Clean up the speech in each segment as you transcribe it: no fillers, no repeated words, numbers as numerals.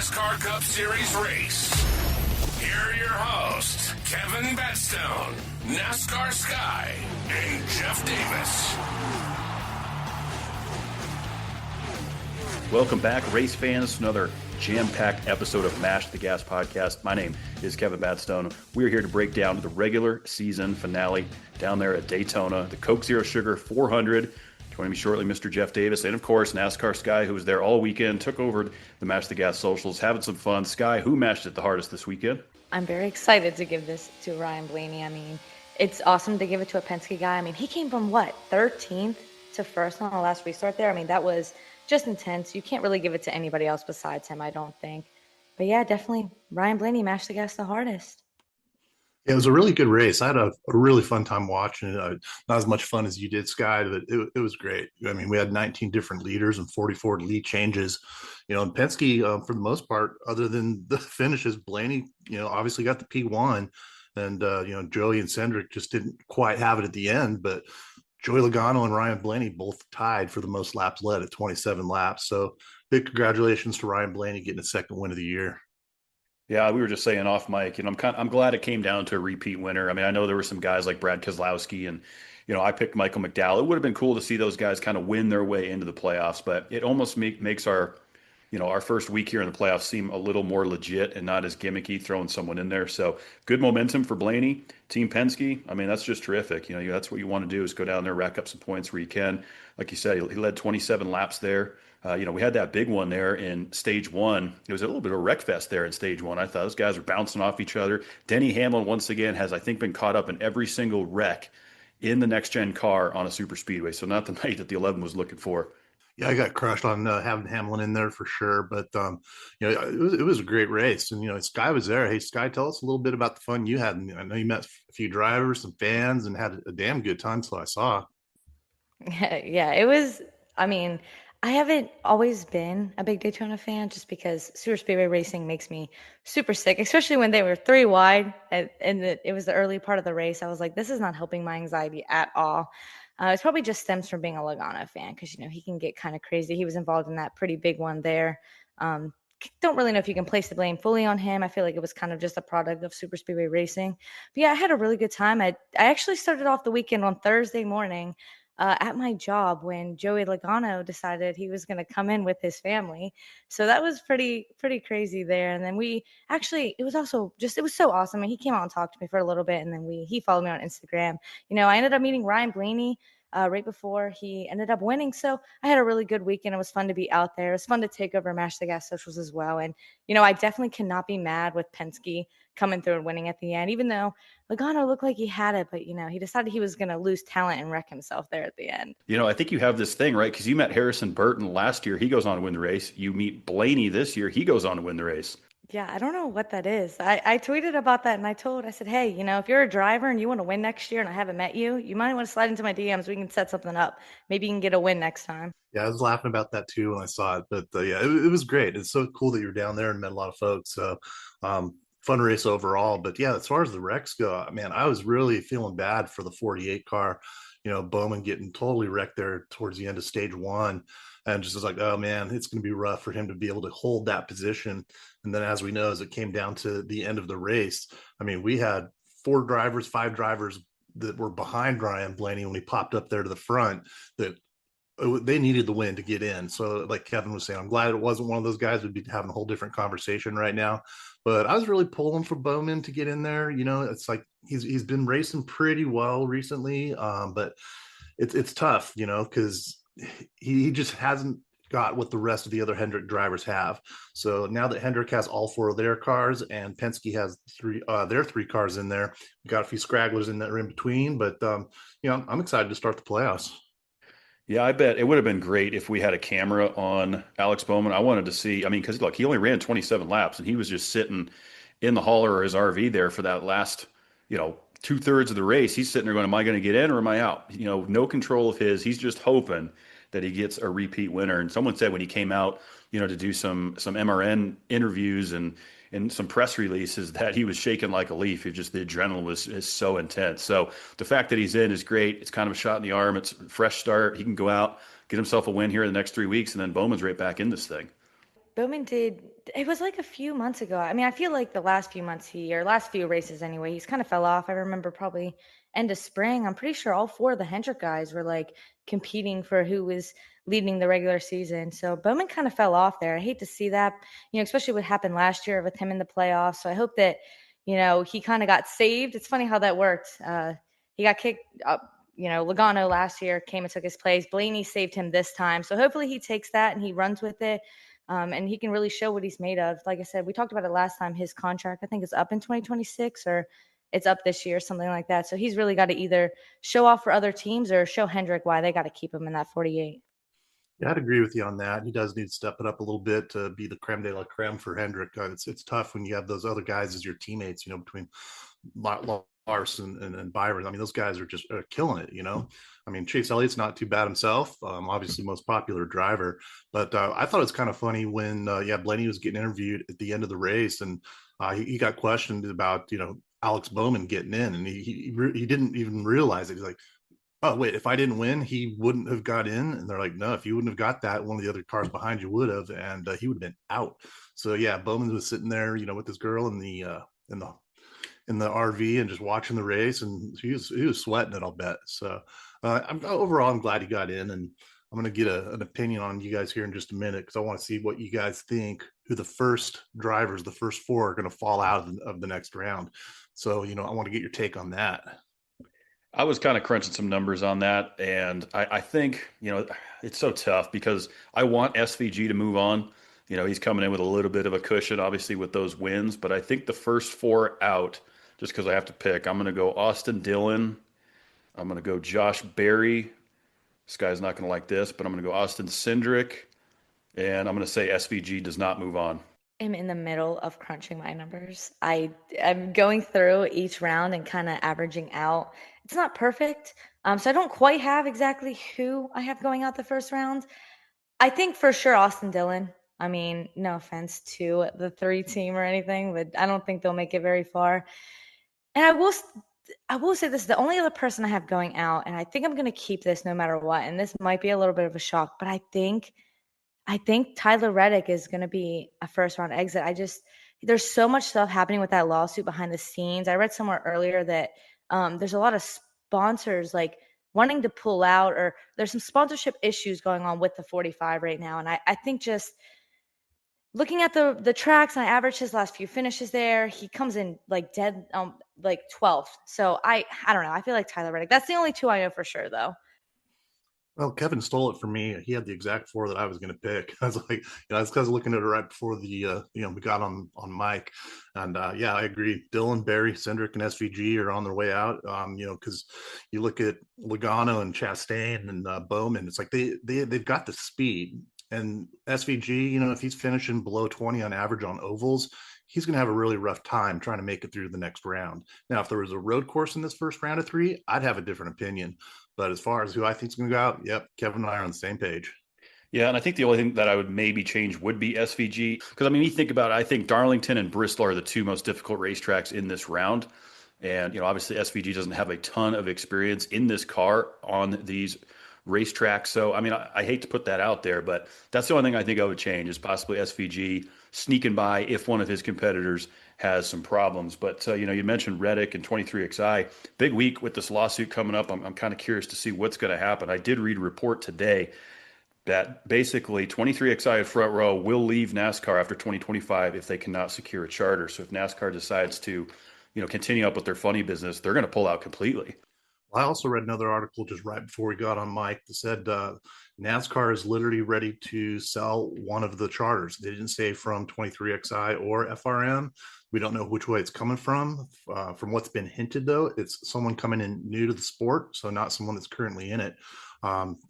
NASCAR Cup Series race. Here are your hosts, Kevin Batstone, NASCAR Sky, and Jeff Davis. Welcome back, race fans, to another jam-packed episode of Mash the Gas podcast. My name is Kevin Batstone. We're here to break down the regular season finale down there at Daytona, the Coke Zero Sugar 400. Joining me shortly, Mr. Jeff Davis, and of course, NASCAR Sky, who was there all weekend, took over the Mash the Gas socials, having some fun. Sky, who mashed it the hardest this weekend? I'm very excited to give this to Ryan Blaney. I mean, it's awesome to give it to a Penske guy. I mean, he came from, 13th to first on the last restart there? I mean, that was just intense. You can't really give it to anybody else besides him, I don't think. But yeah, definitely Ryan Blaney mashed the gas the hardest. It was a really good race. I had a really fun time watching it. Not as much fun as you did, Sky, but it was great. I mean, we had 19 different leaders and 44 lead changes. And Penske, for the most part, other than the finishes, Blaney, obviously got the P1. And, Joey and Cindric just didn't quite have it at the end. But Joey Logano and Ryan Blaney both tied for the most laps led at 27 laps. So big congratulations to Ryan Blaney getting a second win of the year. Yeah, we were just saying off mic, I'm glad it came down to a repeat winner. I mean, I know there were some guys like Brad Keselowski and, I picked Michael McDowell. It would have been cool to see those guys kind of win their way into the playoffs, but it almost makes our, our first week here in the playoffs seem a little more legit and not as gimmicky, throwing someone in there. So good momentum for Blaney, Team Penske. I mean, that's just terrific. That's what you want to do is go down there, rack up some points where you can. Like you said, he led 27 laps there. We had that big one there in stage one. It was a little bit of a wreck fest there in stage one. I thought those guys were bouncing off each other. Denny Hamlin, once again, has, I think, been caught up in every single wreck in the next-gen car on a super speedway. So not the night that the 11 was looking for. Yeah, I got crushed on having Hamlin in there for sure. But, it was a great race. And, Sky was there. Hey, Sky, tell us a little bit about the fun you had. And I know you met a few drivers, some fans, and had a damn good time, so I saw. Yeah, it was, I haven't always been a big Daytona fan just because super speedway racing makes me super sick, especially when they were three wide and it was the early part of the race. I was like, this is not helping my anxiety at all. It's probably just stems from being a Logano fan because, he can get kind of crazy. He was involved in that pretty big one there. Don't really know if you can place the blame fully on him. I feel like it was kind of just a product of super speedway racing. But yeah, I had a really good time. I actually started off the weekend on Thursday morning at my job when Joey Logano decided he was going to come in with his family. So that was pretty crazy there. And then it was so awesome. And he came out and talked to me for a little bit. And then he followed me on Instagram. I ended up meeting Ryan Blaney right before he ended up winning. So I had a really good weekend. It was fun to be out there. It was fun to take over Mash the Gas socials as well. And, I definitely cannot be mad with Penske coming through and winning at the end, even though Logano looked like he had it, but, he decided he was going to lose talent and wreck himself there at the end. I think you have this thing, right? Because you met Harrison Burton last year. He goes on to win the race. You meet Blaney this year. He goes on to win the race. Yeah, I don't know what that is. I tweeted about that and I said, hey, if you're a driver and you want to win next year and I haven't met you, you might want to slide into my DMs. We can set something up. Maybe you can get a win next time. Yeah, I was laughing about that too when I saw it. But yeah, it was great. It's so cool that you were down there and met a lot of folks. So fun race overall. But yeah, as far as the wrecks go, man, I was really feeling bad for the 48 car. Bowman getting totally wrecked there towards the end of stage one. And just was like, oh man, it's going to be rough for him to be able to hold that position. And then as we know, as it came down to the end of the race, we had 5 drivers that were behind Ryan Blaney when he popped up there to the front that they needed the win to get in. So like Kevin was saying, I'm glad it wasn't one of those guys who'd be having a whole different conversation right now. But I was really pulling for Bowman to get in there. It's like he's been racing pretty well recently, but it's tough, because he just hasn't got what the rest of the other Hendrick drivers have. So now that Hendrick has all 4 of their cars and Penske has their 3 cars in there, we got a few scragglers in there in between. But I'm excited to start the playoffs. Yeah, I bet it would have been great if we had a camera on Alex Bowman. I wanted to see, because look, he only ran 27 laps and he was just sitting in the hauler or his RV there for that last, 2/3 of the race. He's sitting there going, am I going to get in or am I out? No control of his. He's just hoping that he gets a repeat winner. And someone said when he came out, to do some MRN interviews and some press releases that he was shaking like a leaf. The adrenaline is so intense. So the fact that he's in is great. It's kind of a shot in the arm. It's a fresh start. He can go out, get himself a win here in the next 3 weeks, and then Bowman's right back in this thing. Bowman did. It was like a few months ago. I mean, I feel like the last few months or last few races anyway, he's kind of fell off. I remember probably end of spring. I'm pretty sure all four of the Hendrick guys were like competing for who was leading the regular season. So Bowman kind of fell off there. I hate to see that, especially what happened last year with him in the playoffs. So I hope that, he kind of got saved. It's funny how that worked. He got kicked up. Logano last year came and took his place. Blaney saved him this time. So hopefully he takes that and he runs with it. And he can really show what he's made of. Like I said, we talked about it last time. His contract, I think, is up in 2026 or it's up this year, something like that. So he's really got to either show off for other teams or show Hendrick why they got to keep him in that 48. Yeah, I'd agree with you on that. He does need to step it up a little bit to be the creme de la creme for Hendrick. It's tough when you have those other guys as your teammates, between Lars and Byron. I mean, those guys are just killing it, I mean, Chase Elliott's not too bad himself, obviously most popular driver. But I thought it was kind of funny when, Blaney was getting interviewed at the end of the race, and he got questioned about, Alex Bowman getting in, and he didn't even realize it. He's like, oh, wait, if I didn't win, he wouldn't have got in. And they're like, no, if you wouldn't have got that, one of the other cars behind you would have, and he would have been out. So yeah, Bowman was sitting there, with this girl in the RV and just watching the race, and he was sweating it, I'll bet. So I'm glad he got in, and I'm going to get an opinion on you guys here in just a minute, because I want to see what you guys think, who the first drivers, the first four, are going to fall out of the next round. So, I want to get your take on that. I was kind of crunching some numbers on that, and I think, it's so tough because I want SVG to move on. He's coming in with a little bit of a cushion, obviously, with those wins, but I think the first four out, just because I have to pick, I'm going to go Austin Dillon. I'm going to go Josh Berry. This guy's not going to like this, but I'm going to go Austin Cindric, and I'm going to say SVG does not move on. I'm in the middle of crunching my numbers. I'm going through each round and kind of averaging out. It's not perfect, so I don't quite have exactly who I have going out the first round. I think for sure Austin Dillon. I mean, no offense to the 3 team or anything, but I don't think they'll make it very far. And I will say this: the only other person I have going out, and I think I'm going to keep this no matter what. And this might be a little bit of a shock, but I think Tyler Reddick is going to be a first round exit. There's so much stuff happening with that lawsuit behind the scenes. I read somewhere earlier that there's a lot of sponsors like wanting to pull out, or there's some sponsorship issues going on with the 45 right now. And I think just looking at the tracks, and I averaged his last few finishes there, he comes in like dead, like 12th. So I don't know. I feel like Tyler Reddick. That's the only 2 I know for sure, though. Well, Kevin stole it from me. He had the exact 4 that I was going to pick. I was like, it's because looking at it right before we got on mic, and I agree. Dylan, Barry, Cindric, and SVG are on their way out. Because you look at Logano and Chastain and Bowman, it's like they've got the speed, and SVG, if he's finishing below 20 on average on ovals, he's going to have a really rough time trying to make it through the next round. Now, if there was a road course in this first round of 3, I'd have a different opinion. But as far as who I think is going to go out, yep, Kevin and I are on the same page. Yeah, and I think the only thing that I would maybe change would be SVG. Because, I mean, you think about it, I think Darlington and Bristol are the 2 most difficult racetracks in this round. And, obviously SVG doesn't have a ton of experience in this car on these racetracks. So, I mean, I hate to put that out there, but that's the only thing I think I would change is possibly SVG sneaking by if one of his competitors has some problems. But, you mentioned Reddick and 23XI. Big week with this lawsuit coming up. I'm kind of curious to see what's going to happen. I did read a report today that basically 23XI at Front Row will leave NASCAR after 2025 if they cannot secure a charter. So if NASCAR decides to, continue up with their funny business, they're going to pull out completely. I also read another article just right before we got on mic that said NASCAR is literally ready to sell one of the charters. They didn't say from 23XI or FRM. We don't know which way it's coming from. From what's been hinted, though, it's someone coming in new to the sport, so not someone that's currently in it.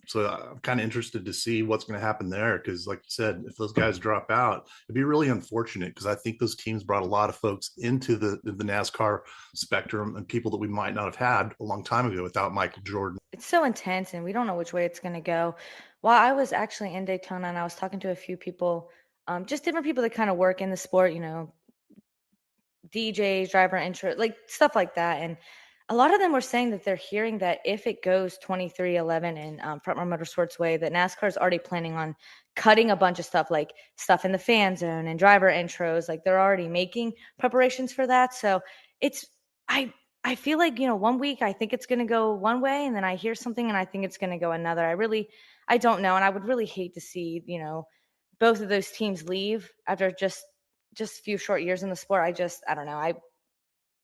So I'm kind of interested to see what's going to happen there, because like you said, if those guys drop out, it'd be really unfortunate, because I think those teams brought a lot of folks into the NASCAR spectrum, and people that we might not have had a long time ago without Michael Jordan. It's so intense, and we don't know which way it's going to go. While I was actually in Daytona, and I was talking to a few people, just different people that kind of work in the sport, DJs, driver intro, like stuff like that. And a lot of them were saying that they're hearing that if it goes 23-11 in Front Row Motorsports way, that NASCAR is already planning on cutting a bunch of stuff, like stuff in the fan zone and driver intros. Like they're already making preparations for that. So it's I I feel like, one week I think it's going to go one way, and then I hear something and I think it's going to go another. I don't know, and I would really hate to see both of those teams leave after just a few short years in the sport. I don't know. I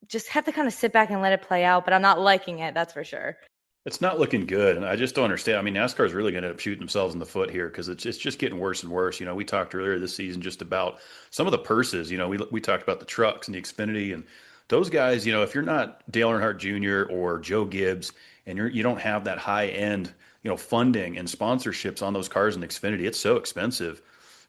just have to kind of sit back and let it play out, but I'm not liking it, that's for sure. It's not looking good, and I just don't understand. I mean, NASCAR is really going to end up shooting themselves in the foot here because it's just getting worse and worse. We talked earlier this season just about some of the purses. We talked about the trucks and the Xfinity and those guys. If you're not Dale Earnhardt Jr. or Joe Gibbs and you don't have that high end, funding and sponsorships on those cars in Xfinity, it's so expensive.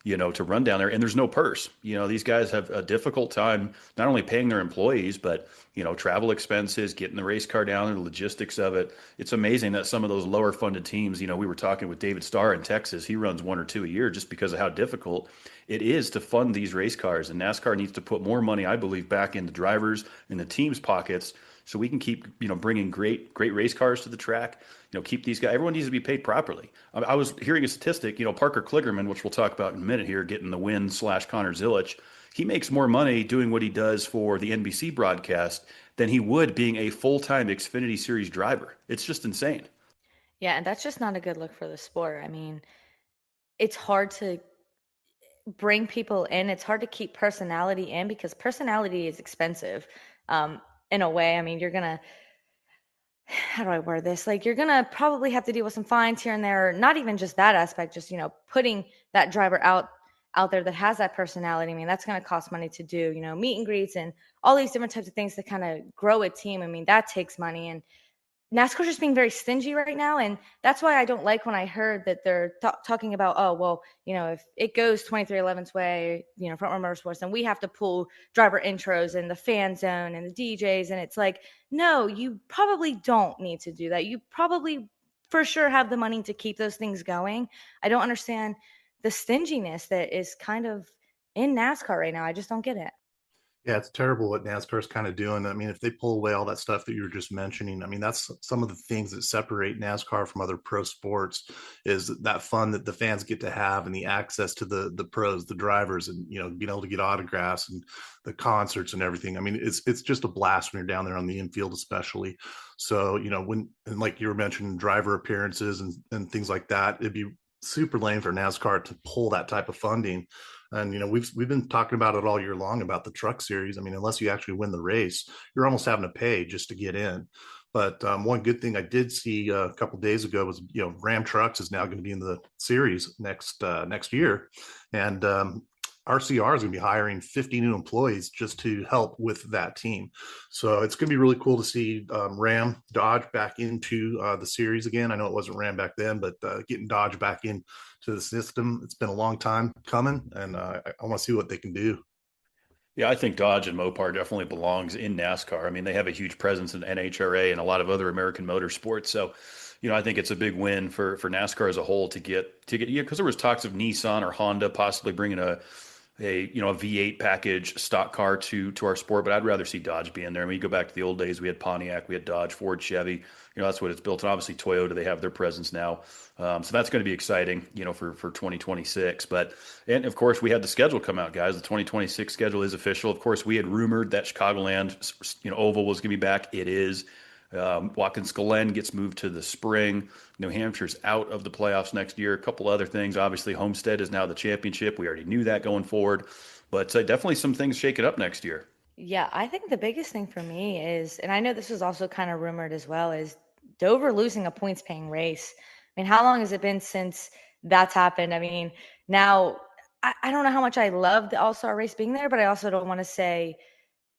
To run down there, and there's no purse. These guys have a difficult time not only paying their employees, but travel expenses, getting the race car down, and the logistics of it. It's amazing that some of those lower funded teams, we were talking with David Starr in Texas. He runs one or two a year just because of how difficult it is to fund these race cars. And NASCAR needs to put more money, I believe, back in the drivers and the teams' pockets so we can keep bringing great race cars to the track. Keep these guys. Everyone needs to be paid properly. I was hearing a statistic. Parker Kligerman, which we'll talk about in a minute here, getting the win / Connor Zilich. He makes more money doing what he does for the NBC broadcast than he would being a full-time Xfinity Series driver. It's just insane. Yeah, and that's just not a good look for the sport. I mean, it's hard to bring people in. It's hard to keep personality in because personality is expensive. In a way, I mean, you're gonna how do I word this? Like you're gonna probably have to deal with some fines here and there. Not even just that aspect, just putting that driver out there that has that personality. I mean, that's gonna cost money to do. Meet and greets and all these different types of things to kind of grow a team. I mean, that takes money, and NASCAR's just being very stingy right now, and that's why I don't like when I heard that they're talking about, oh, well, if it goes 23-11's way, Front Row Motorsports, then we have to pull driver intros and the fan zone and the DJs, and it's like, no, you probably don't need to do that. You probably for sure have the money to keep those things going. I don't understand the stinginess that is kind of in NASCAR right now. I just don't get it. Yeah, it's terrible what NASCAR is kind of doing. I mean, if they pull away all that stuff that you were just mentioning, I mean, that's some of the things that separate NASCAR from other pro sports is that fun that the fans get to have and the access to the pros, the drivers, and being able to get autographs and the concerts and everything. I mean, it's just a blast when you're down there on the infield, especially. So, when and like you were mentioning driver appearances and things like that, it'd be super lame for NASCAR to pull that type of funding. And we've been talking about it all year long about the truck series. I mean, unless you actually win the race, you're almost having to pay just to get in. But one good thing I did see a couple of days ago was Ram Trucks is now going to be in the series next year, and RCR is going to be hiring 50 new employees just to help with that team. So it's going to be really cool to see Ram Dodge back into the series again. I know it wasn't Ram back then, but getting Dodge back into the system, it's been a long time coming, and I want to see what they can do. Yeah, I think Dodge and Mopar definitely belongs in NASCAR. I mean, they have a huge presence in NHRA and a lot of other American motorsports. So, I think it's a big win for NASCAR as a whole to get because there was talks of Nissan or Honda possibly bringing a V8 package stock car to our sport, but I'd rather see Dodge be in there. I mean, you go back to the old days, we had Pontiac, we had Dodge, Ford, Chevy. That's what it's built. And obviously Toyota, they have their presence now. So that's going to be exciting, for 2026. And of course, we had the schedule come out, guys. The 2026 schedule is official. Of course, we had rumored that Chicagoland, Oval was going to be back. It is. Watkins Glen gets moved to the spring. New Hampshire's out of the playoffs next year. A couple other things. Obviously, Homestead is now the championship. We already knew that going forward. But definitely some things shaking up next year. Yeah, I think the biggest thing for me is, and I know this was also kind of rumored as well, is Dover losing a points paying race. I mean, how long has it been since that's happened? I mean, now I don't know how much I love the All-Star race being there, but I also don't want to say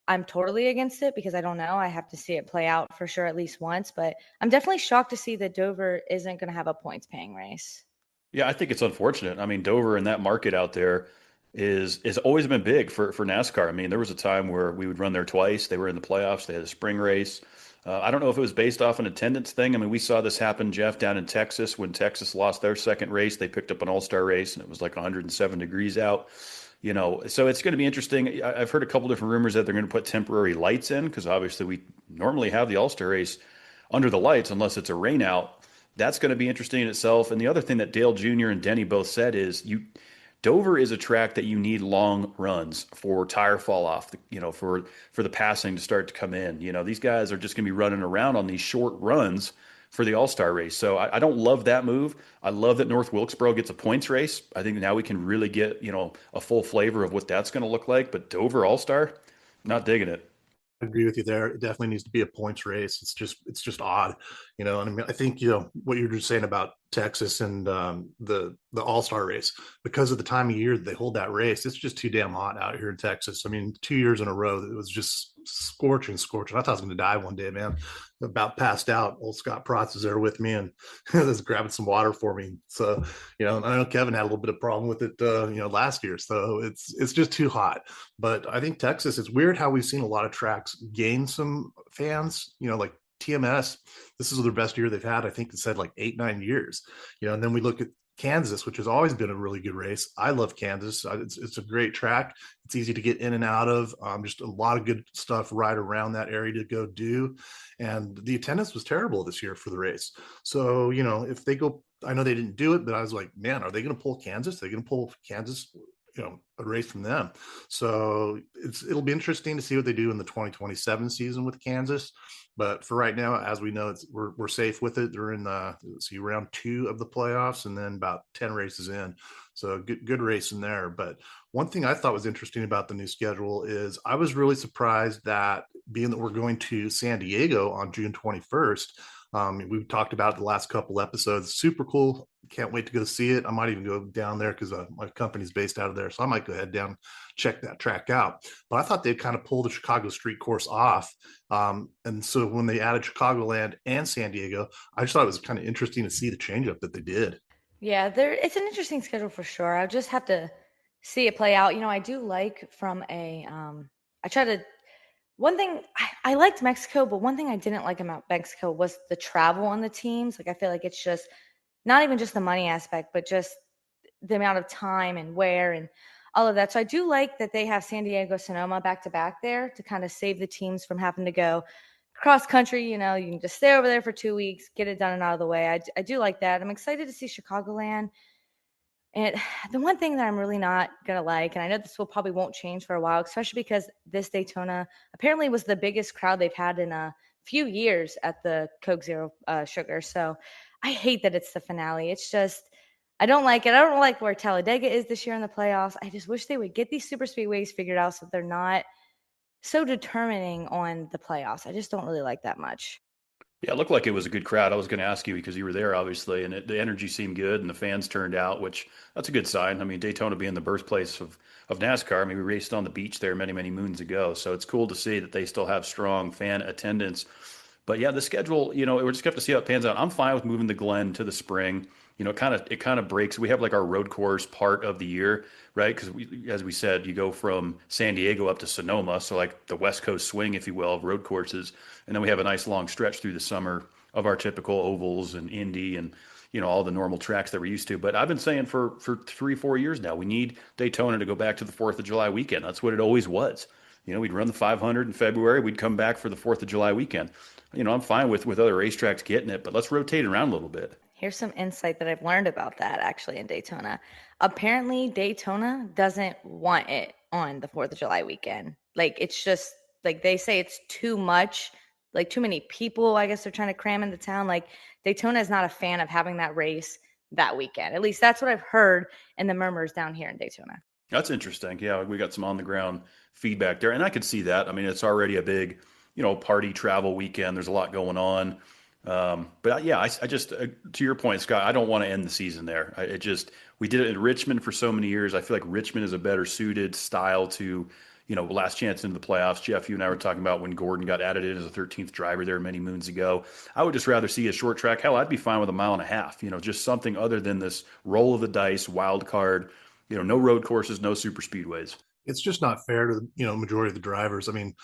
I'm totally against it because I don't know. I have to see it play out for sure at least once, but I'm definitely shocked to see that Dover isn't going to have a points paying race. Yeah, I think it's unfortunate. I mean, Dover and that market out there is always been big for NASCAR. I mean, there was a time where we would run there twice. They were in the playoffs. They had a spring race. I don't know if it was based off an attendance thing. I mean, we saw this happen, Jeff, down in Texas when Texas lost their second race. They picked up an all-star race, and it was like 107 degrees out. So it's going to be interesting. I've heard a couple different rumors that they're going to put temporary lights in because obviously we normally have the All-Star race under the lights unless it's a rain out. That's going to be interesting in itself. And the other thing that Dale Jr. and Denny both said is Dover is a track that you need long runs for tire fall off, for the passing to start to come in. These guys are just going to be running around on these short runs for the All-Star race. So I don't love that move. I love that North Wilkesboro gets a points race. I think now we can really get, a full flavor of what that's going to look like. But Dover All-Star, not digging it. I agree with you there. It definitely needs to be a points race. It's just odd, And I mean, I think what you're just saying about Texas and the All-Star race, because of the time of year they hold that race, it's just too damn hot out here in Texas. I mean, 2 years in a row, it was just scorching. I thought I was going to die one day, man. About passed out. Old Scott Protz is there with me and is grabbing some water for me. So, I know Kevin had a little bit of problem with it, last year. So it's just too hot. But I think Texas, it's weird how we've seen a lot of tracks gain some fans, like TMS. This is their best year they've had. I think it said like 8-9 years, and then we look at Kansas, which has always been a really good race. I love Kansas. It's a great track. It's easy to get in and out of. Just a lot of good stuff right around that area to go do. And the attendance was terrible this year for the race. So, if they go, I know they didn't do it, but I was like, man, are they going to pull Kansas? Are they going to pull Kansas, a race from them? So it'll be interesting to see what they do in the 2027 season with Kansas. But for right now, as we know, we're safe with it. They're in round 2 of the playoffs, and then about 10 races in. So good race in there. But one thing I thought was interesting about the new schedule is I was really surprised that, being that we're going to San Diego on June 21st. We've talked about it the last couple episodes. Super cool. Can't wait to go see it. I might even go down there because my company's based out of there. So I might go head down, check that track out. But I thought they'd kind of pull the Chicago street course off. And so when they added Chicagoland and San Diego, I just thought it was kind of interesting to see the change up that they did. Yeah, it's an interesting schedule for sure. I just have to see it play out. I do like from I try to, one thing I liked Mexico, but one thing I didn't like about Mexico was the travel on the teams. Like, I feel like it's just not even just the money aspect, but just the amount of time and where and all of that. So I do like that they have San Diego, Sonoma back to back there to kind of save the teams from having to go cross country. You can just stay over there for 2 weeks, get it done and out of the way. I do like that. I'm excited to see Chicagoland. And the one thing that I'm really not going to like, and I know this probably won't change for a while, especially because this Daytona apparently was the biggest crowd they've had in a few years at the Coke Zero Sugar. So I hate that it's the finale. It's just, I don't like it. I don't like where Talladega is this year in the playoffs. I just wish they would get these super speedways figured out so they're not so determining on the playoffs. I just don't really like that much. Yeah, it looked like it was a good crowd. I was going to ask you because you were there, obviously, and the energy seemed good, and the fans turned out, which that's a good sign. I mean, Daytona being the birthplace of NASCAR. I mean, we raced on the beach there many, many moons ago, so it's cool to see that they still have strong fan attendance. But yeah, the schedule, we're just going to have to see how it pans out. I'm fine with moving the Glen to the spring. It kind of breaks. We have like our road course part of the year, right? Because as we said, you go from San Diego up to Sonoma, so like the West Coast swing, if you will, of road courses, and then we have a nice long stretch through the summer of our typical ovals and Indy and all the normal tracks that we're used to. But I've been saying for 3-4 years now, we need Daytona to go back to the 4th of July weekend. That's what it always was. We'd run the 500 in February. We'd come back for the 4th of July weekend. I'm fine with other racetracks getting it, but let's rotate it around a little bit. Here's some insight that I've learned about that actually in Daytona. Apparently, Daytona doesn't want it on the 4th of July weekend. Like, it's just like they say it's too much, like too many people, I guess they're trying to cram into town. Like, Daytona is not a fan of having that race that weekend. At least that's what I've heard in the murmurs down here in Daytona. That's interesting. Yeah, we got some on the ground feedback there, and I could see that. I mean, it's already a big, party travel weekend. There's a lot going on. But yeah, I just, to your point, Scott, I don't want to end the season there. We did it in Richmond for so many years. I feel like Richmond is a better suited style to, last chance into the playoffs. Jeff, you and I were talking about when Gordon got added in as a 13th driver there many moons ago. I would just rather see a short track. Hell, I'd be fine with a mile and a half, just something other than this roll of the dice, wild card, no road courses, no super speedways. It's just not fair to majority of the drivers. I mean,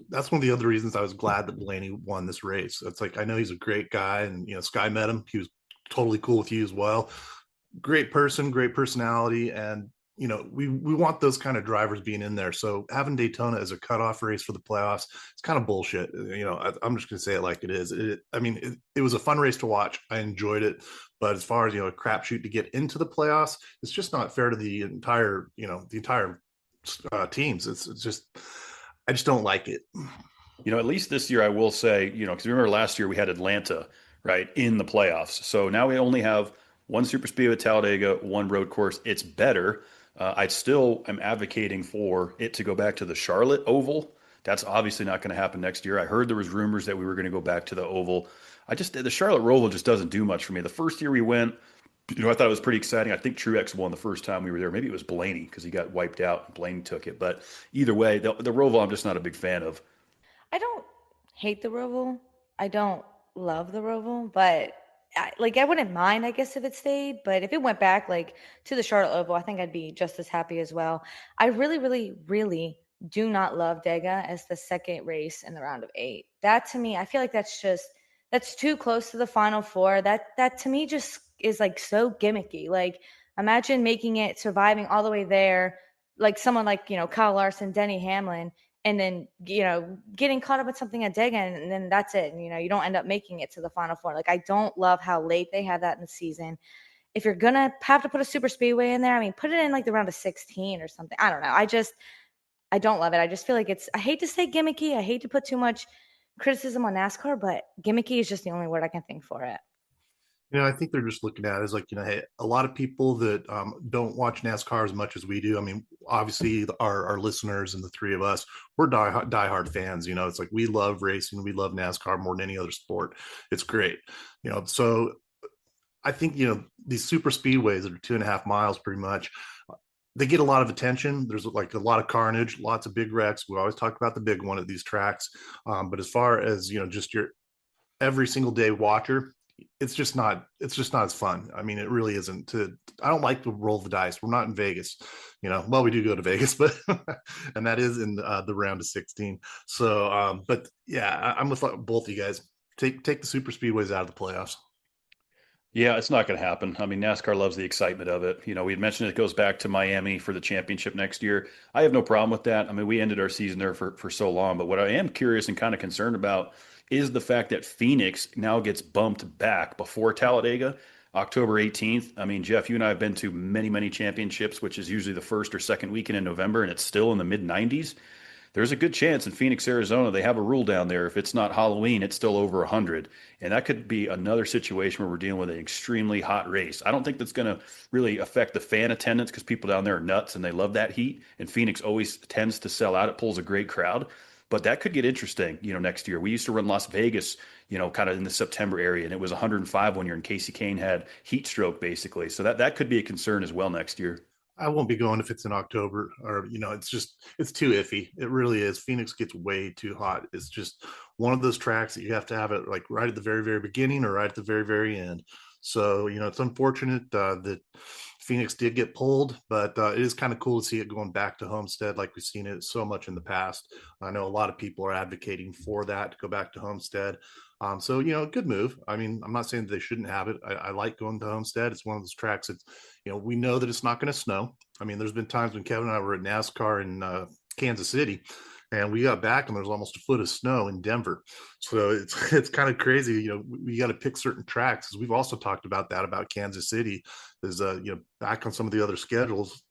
that's one of the other reasons I was glad that Blaney won this race. It's like, I know he's a great guy, and Sky met him. He was totally cool with you as well. Great person, great personality, and we want those kind of drivers being in there. So having Daytona as a cutoff race for the playoffs, it's kind of bullshit. I'm just going to say it like it is. It was a fun race to watch. I enjoyed it. But as far as, a crapshoot to get into the playoffs, it's just not fair to the entire teams. It's just, I just don't like it. At least this year, I will say, because remember last year we had Atlanta, right, in the playoffs. So now we only have one super speedway at Talladega, one road course. It's better. I still am advocating for it to go back to the Charlotte Oval. That's obviously not going to happen next year. I heard there was rumors that we were going to go back to the Oval. The Charlotte Oval just doesn't do much for me. The first year we went, I thought it was pretty exciting. I think Truex won the first time we were there. Maybe it was Blaney because he got wiped out and Blaney took it. But either way, the Roval I'm just not a big fan of. I don't hate the Roval. I don't love the Roval, but I wouldn't mind, I guess, if it stayed. But if it went back to the Charlotte Oval, I think I'd be just as happy as well. I really, really, really do not love Dega as the second race in the round of 8. That to me, I feel like that's too close to the Final Four. That to me just is so gimmicky. Imagine making it, surviving all the way there, like someone like Kyle Larson, Denny Hamlin, and then getting caught up with something at Dega, and then that's it. And you don't end up making it to the Final Four. I don't love how late they have that in the season. If you're gonna have to put a super speedway in there, put it in the round of 16 or something. I don't know. I don't love it. I just feel like I hate to say gimmicky. I hate to put too much criticism on NASCAR, but gimmicky is just the only word I can think for it. I think they're just looking at it as hey, a lot of people that don't watch NASCAR as much as we do. Obviously, our listeners and the three of us, we're diehard fans. It's we love racing. We love NASCAR more than any other sport. It's great. So I think, these super speedways that are 2.5 miles pretty much, they get a lot of attention. There's a lot of carnage, lots of big wrecks. We always talk about the big one at these tracks. But as far as, just your every single day watcher, it's just not as fun. It really isn't. I don't like to roll the dice. We're not in Vegas, well, we do go to Vegas, but and that is in the round of 16. So but yeah, I'm with both of you guys. Take the super speedways out of the playoffs. Yeah, it's not going to happen. NASCAR loves the excitement of it. We had mentioned it goes back to Miami for the championship next year. I have no problem with that. We ended our season there for so long, but what I am curious and kind of concerned about is the fact that Phoenix now gets bumped back before Talladega, October 18th. Jeff, you and I have been to many, many championships, which is usually the first or second weekend in November, and it's still in the mid 90s. There's a good chance in Phoenix, Arizona, they have a rule down there. If it's not Halloween, it's still over 100. And that could be another situation where we're dealing with an extremely hot race. I don't think that's going to really affect the fan attendance because people down there are nuts and they love that heat. And Phoenix always tends to sell out. It pulls a great crowd. But that could get interesting, next year. We used to run Las Vegas, kind of in the September area, and it was 105 one year, and Casey Kane had heat stroke, basically. So that could be a concern as well next year. I won't be going if it's in October or, it's too iffy. It really is. Phoenix gets way too hot. It's just one of those tracks that you have to have it right at the very, very beginning or right at the very, very end. So, it's unfortunate that Phoenix did get pulled, but it is kind of cool to see it going back to Homestead like we've seen it so much in the past. I know a lot of people are advocating for that to go back to Homestead. So, good move. I'm not saying that they shouldn't have it. I like going to Homestead. It's one of those tracks that, we know that it's not going to snow. There's been times when Kevin and I were at NASCAR in Kansas City, and we got back and there's almost a foot of snow in Denver. So it's kind of crazy. We got to pick certain tracks. We've also talked about that about Kansas City is, back on some of the other schedules.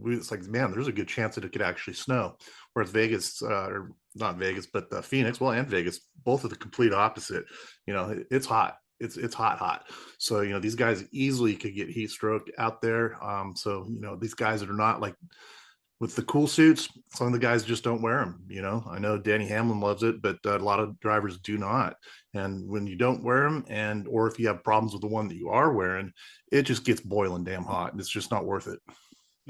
It's man, there's a good chance that it could actually snow. Whereas Vegas, or not Vegas, but Phoenix, and Vegas, both are the complete opposite. It's hot. It's hot. So, these guys easily could get heat stroke out there. So, these guys that are not with the cool suits, some of the guys just don't wear them. I know Danny Hamlin loves it, but a lot of drivers do not. And when you don't wear them, or if you have problems with the one that you are wearing, it just gets boiling damn hot, and it's just not worth it.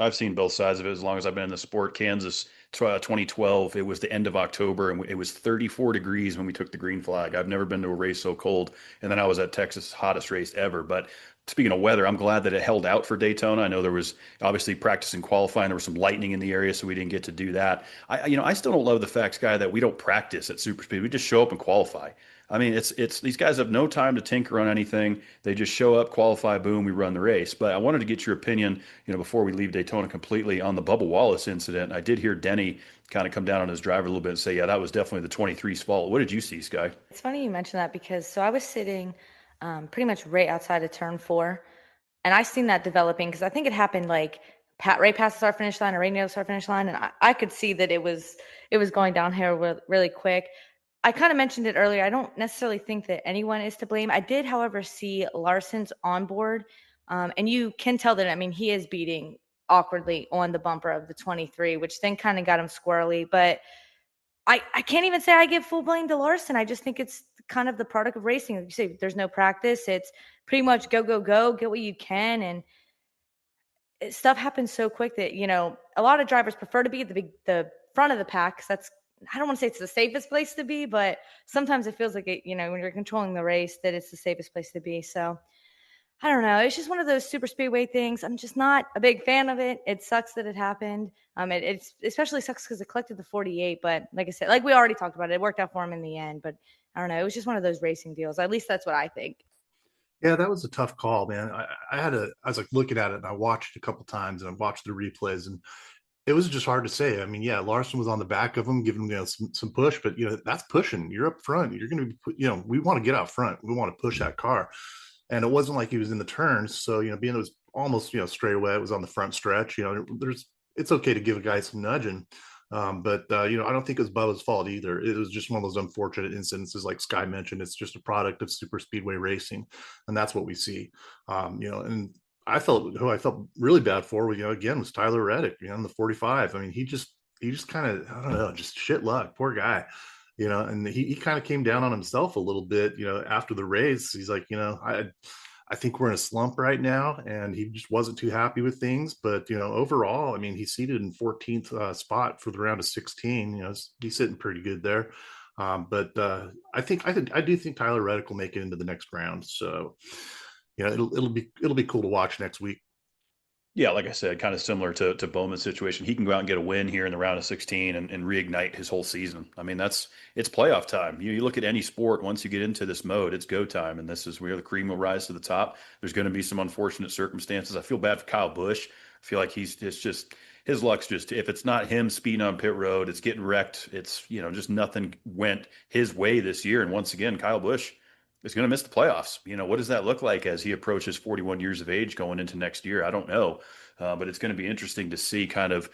I've seen both sides of it as long as I've been in the sport. Kansas 2012, it was the end of October, and it was 34 degrees when we took the green flag. I've never been to a race so cold. And then I was at Texas' hottest race ever. But speaking of weather, I'm glad that it held out for Daytona. I know there was obviously practice and qualifying. There was some lightning in the area, so we didn't get to do that. I still don't love the fact, Sky, that we don't practice at super speed. We just show up and qualify. I mean, it's these guys have no time to tinker on anything. They just show up, qualify, boom, we run the race. But I wanted to get your opinion, before we leave Daytona completely on the Bubba Wallace incident. I did hear Denny kind of come down on his driver a little bit and say, yeah, that was definitely the 23's fault. What did you see, Sky? It's funny you mentioned that because so I was sitting pretty much right outside of turn 4, and I seen that developing because I think it happened like right past the start finish line or right near the start finish line, and I could see that it was going downhill really quick. I kind of mentioned it earlier. I don't necessarily think that anyone is to blame. I did, however, see Larson's onboard, and you can tell that. I mean, he is beating awkwardly on the bumper of the 23, which then kind of got him squirrely. But I can't even say I give full blame to Larson. I just think it's kind of the product of racing. Like you say, there's no practice. It's pretty much go, go, go, get what you can. And stuff happens so quick that, a lot of drivers prefer to be at the front of the pack. 'Cause that's, I don't want to say it's the safest place to be, but sometimes it feels like it, when you're controlling the race, that it's the safest place to be. So I don't know. It's just one of those super speedway things. I'm just not a big fan of it. It sucks that it happened. It's especially sucks because it collected the 48. But like I said, like we already talked about it worked out for him in the end. But I don't know. It was just one of those racing deals. At least that's what I think. Yeah, that was a tough call, man. I was like looking at it and I watched a couple times and I watched the replays and it was just hard to say. I mean, yeah, Larson was on the back of him, giving him some push, but that's pushing. You're up front. You're going to be, we want to get out front. We want to push that car, and it wasn't like he was in the turns. So being it was almost straight away, it was on the front stretch. It's okay to give a guy some nudging, but I don't think it was Bubba's fault either. It was just one of those unfortunate incidences, like Sky mentioned. It's just a product of super speedway racing, and that's what we see. And who I felt really bad for, again, was Tyler Reddick, in the 45. I mean, he just kind of, I don't know, just shit luck, poor guy, and he kind of came down on himself a little bit, after the race. He's like, I think we're in a slump right now, and he just wasn't too happy with things. But overall, I mean, he's seated in 14th spot for the round of 16. He's sitting pretty good there. But I do think Tyler Reddick will make it into the next round. So it'll be cool to watch next week. Yeah, like I said, kind of similar to Bowman's situation. He can go out and get a win here in the round of 16 and reignite his whole season. I mean, it's playoff time. You look at any sport, once you get into this mode, it's go time. And this is where the cream will rise to the top. There's going to be some unfortunate circumstances. I feel bad for Kyle Busch. I feel like it's just his luck's just, if it's not him speeding on pit road, it's getting wrecked. It's, just nothing went his way this year. And once again, Kyle Busch is going to miss the playoffs. What does that look like as he approaches 41 years of age going into next year? I don't know. But it's going to be interesting to see kind of,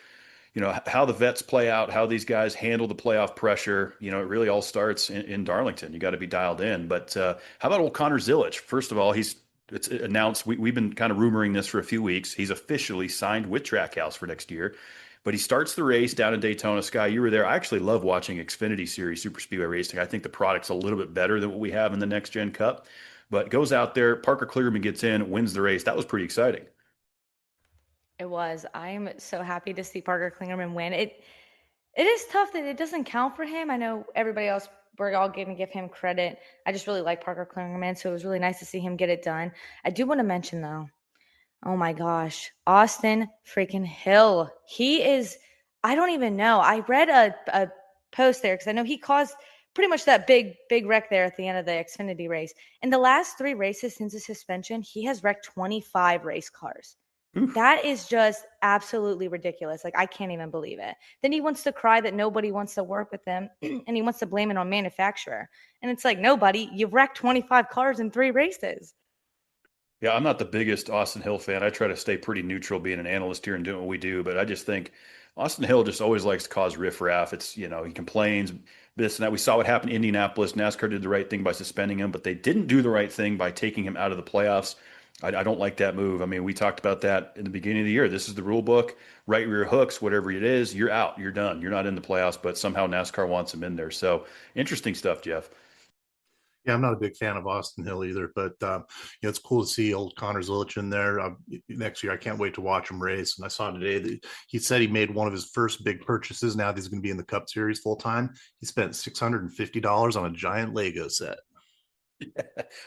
how the vets play out, how these guys handle the playoff pressure. It really all starts in Darlington. You got to be dialed in. But how about old Connor Zilich? First of all, it's announced. We've been kind of rumoring this for a few weeks. He's officially signed with Trackhouse for next year. But he starts the race down in Daytona. Sky, you were there. I actually love watching Xfinity Series Super Speedway racing. I think the product's a little bit better than what we have in the Next Gen Cup. But goes out there, Parker Kligerman gets in, wins the race. That was pretty exciting. It was. I'm so happy to see Parker Kligerman win. It is tough that it doesn't count for him. I know everybody else, we're all going to give him credit. I just really like Parker Kligerman, so it was really nice to see him get it done. I do want to mention, though, oh my gosh, Austin freaking Hill. He is, I don't even know. I read a post there because I know he caused pretty much that big wreck there at the end of the Xfinity race. In the last 3 races since his suspension, he has wrecked 25 race cars. Oof. That is just absolutely ridiculous. Like, I can't even believe it. Then he wants to cry that nobody wants to work with him and he wants to blame it on manufacturer. And it's like, nobody, you've wrecked 25 cars in 3 races. Yeah, I'm not the biggest Austin Hill fan. I try to stay pretty neutral being an analyst here and doing what we do, but I just think Austin Hill just always likes to cause riffraff. It's, he complains this and that. We saw what happened in Indianapolis. NASCAR did the right thing by suspending him, but they didn't do the right thing by taking him out of the playoffs. I don't like that move. I mean, we talked about that in the beginning of the year. This is the rule book, right rear hooks, whatever it is, you're out, you're done. You're not in the playoffs, but somehow NASCAR wants him in there. So interesting stuff, Jeff. Yeah, I'm not a big fan of Austin Hill either, but it's cool to see old Connor Zilich in there next year. I can't wait to watch him race. And I saw today that he said he made one of his first big purchases. Now that he's going to be in the Cup Series full time. He spent $650 on a giant Lego set.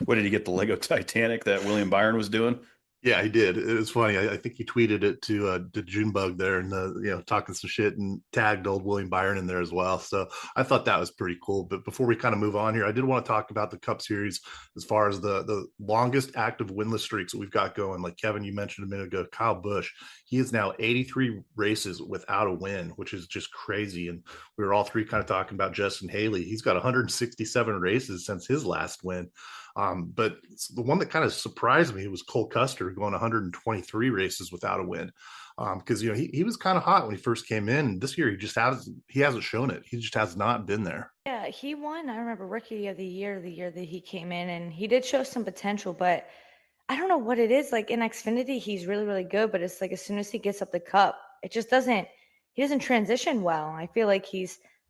What did he get, the Lego Titanic that William Byron was doing? Yeah, he did. It was funny. I think he tweeted it to Junebug there, and talking some shit, and tagged old William Byron in there as well. So I thought that was pretty cool. But before we kind of move on here, I did want to talk about the Cup Series as far as the longest active winless streaks that we've got going. Like Kevin, you mentioned a minute ago, Kyle Busch. He is now 83 races without a win, which is just crazy. And we were all three kind of talking about Justin Haley. He's got 167 races since his last win. But the one that kind of surprised me was Cole Custer going 123 races without a win. Because he was kind of hot when he first came in. This year he hasn't shown it. He just has not been there. Yeah, he won. I remember Rookie of the year that he came in, and he did show some potential, but I don't know what it is. Like in Xfinity, he's really, really good, but it's like as soon as he gets up the cup, it just he doesn't transition well. I feel like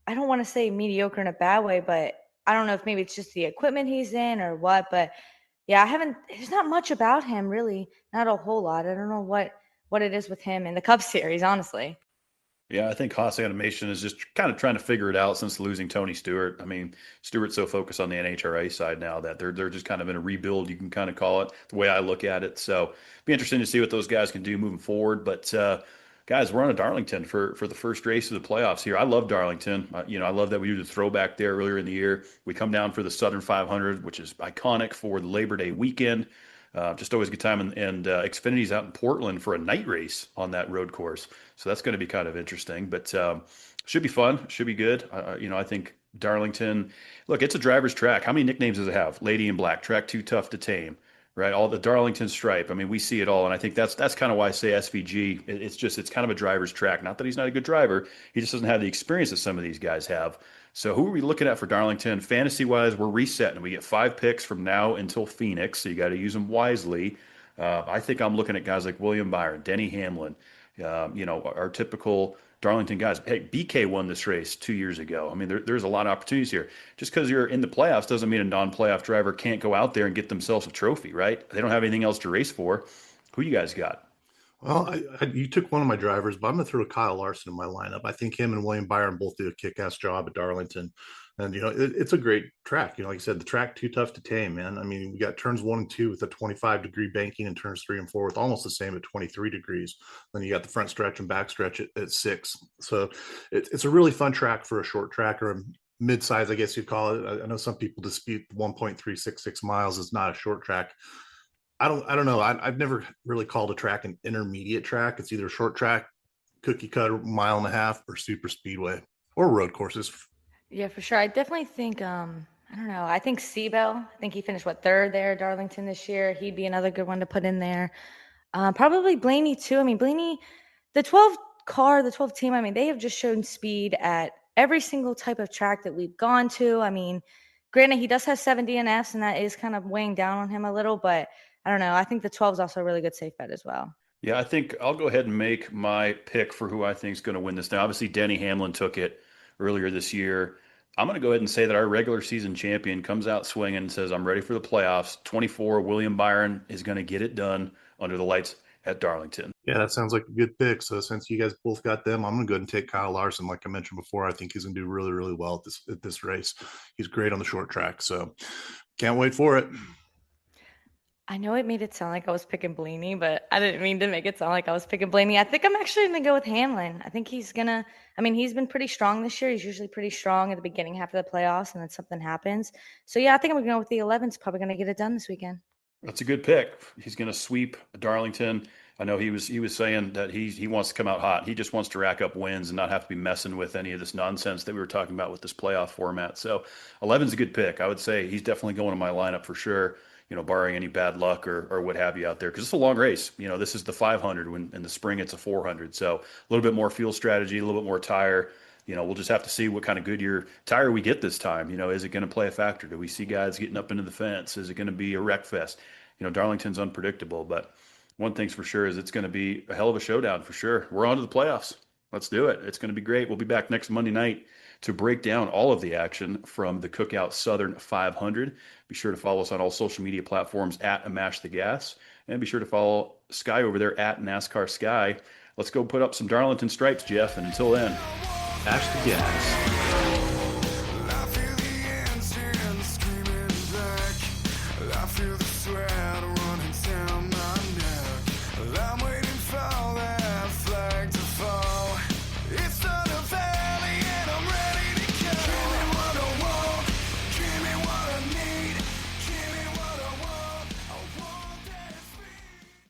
I don't want to say mediocre in a bad way, but I don't know if maybe it's just the equipment he's in or what, but yeah, there's not much about him really, not a whole lot. I don't know what it is with him in the Cup Series, honestly. Yeah, I think Haas Animation is just kind of trying to figure it out since losing Tony Stewart. I mean, Stewart's so focused on the NHRA side now that they're just kind of in a rebuild, you can kind of call it, the way I look at it. So be interesting to see what those guys can do moving forward. But guys, we're on to Darlington for the first race of the playoffs here. I love Darlington. I love that we do the throwback there earlier in the year. We come down for the Southern 500, which is iconic for the Labor Day weekend. Just always a good time. And Xfinity's out in Portland for a night race on that road course. So that's going to be kind of interesting, but should be fun. Should be good. I think Darlington, look, it's a driver's track. How many nicknames does it have? Lady in Black, Track Too Tough to Tame, right? All the Darlington stripe. I mean, we see it all. And I think that's kind of why I say SVG. It's kind of a driver's track. Not that he's not a good driver. He just doesn't have the experience that some of these guys have. So who are we looking at for Darlington? Fantasy-wise, we're resetting. We get 5 picks from now until Phoenix, so you got to use them wisely. I think I'm looking at guys like William Byron, Denny Hamlin, our typical Darlington guys. Hey, BK won this race 2 years ago. I mean, there's a lot of opportunities here. Just because you're in the playoffs doesn't mean a non-playoff driver can't go out there and get themselves a trophy, right? They don't have anything else to race for. Who you guys got? Well, you took one of my drivers, but I'm going to throw Kyle Larson in my lineup. I think him and William Byron both do a kick-ass job at Darlington. And, it's a great track. Like I said, the track too tough to tame, man. I mean, we got turns 1 and 2 with a 25-degree banking and turns 3 and 4 with almost the same at 23 degrees. Then you got the front stretch and back stretch at 6. So it's a really fun track for a short track or a mid-size, I guess you'd call it. I know some people dispute 1.366 miles is not a short track. I don't know. I've never really called a track an intermediate track. It's either a short track, cookie cutter, mile and a half, or super speedway or road courses. Yeah, for sure. I definitely think, I don't know. I think Seabell, I think he finished, third there at Darlington this year. He'd be another good one to put in there. Probably Blaney, too. I mean, Blaney, the 12 team, I mean, they have just shown speed at every single type of track that we've gone to. I mean, granted, he does have 7 DNFs, and that is kind of weighing down on him a little, but I don't know. I think the 12 is also a really good safe bet as well. Yeah, I think I'll go ahead and make my pick for who I think is going to win this. Now, obviously, Denny Hamlin took it earlier this year. I'm going to go ahead and say that our regular season champion comes out swinging and says, I'm ready for the playoffs. 24, William Byron is going to get it done under the lights at Darlington. Yeah, that sounds like a good pick. So since you guys both got them, I'm going to go ahead and take Kyle Larson. Like I mentioned before, I think he's going to do really, really well at this race. He's great on the short track. So can't wait for it. I know it made it sound like I was picking Blaney, but I didn't mean to make it sound like I was picking Blaney. I think I'm actually going to go with Hamlin. I think he's been pretty strong this year. He's usually pretty strong at the beginning half of the playoffs, and then something happens. So, yeah, I think I'm going to go with the 11's probably going to get it done this weekend. That's a good pick. He's going to sweep Darlington. I know he was saying that he wants to come out hot. He just wants to rack up wins and not have to be messing with any of this nonsense that we were talking about with this playoff format. So 11's a good pick. I would say he's definitely going in my lineup for sure, barring any bad luck or what have you out there. Because it's a long race. This is the 500. When in the spring it's a 400. So a little bit more fuel strategy, a little bit more tire. We'll just have to see what kind of Goodyear tire we get this time. Is it going to play a factor? Do we see guys getting up into the fence? Is it going to be a wreck fest? Darlington's unpredictable, but one thing's for sure is it's going to be a hell of a showdown for sure. We're on to the playoffs. Let's do it. It's going to be great. We'll be back next Monday night to break down all of the action from the Cookout Southern 500. Be sure to follow us on all social media platforms at Amash the Gas, and be sure to follow Sky over there at NASCAR Sky. Let's go put up some Darlington stripes, Jeff, and until then, Ash the Gas. I feel the engine screaming back. I feel the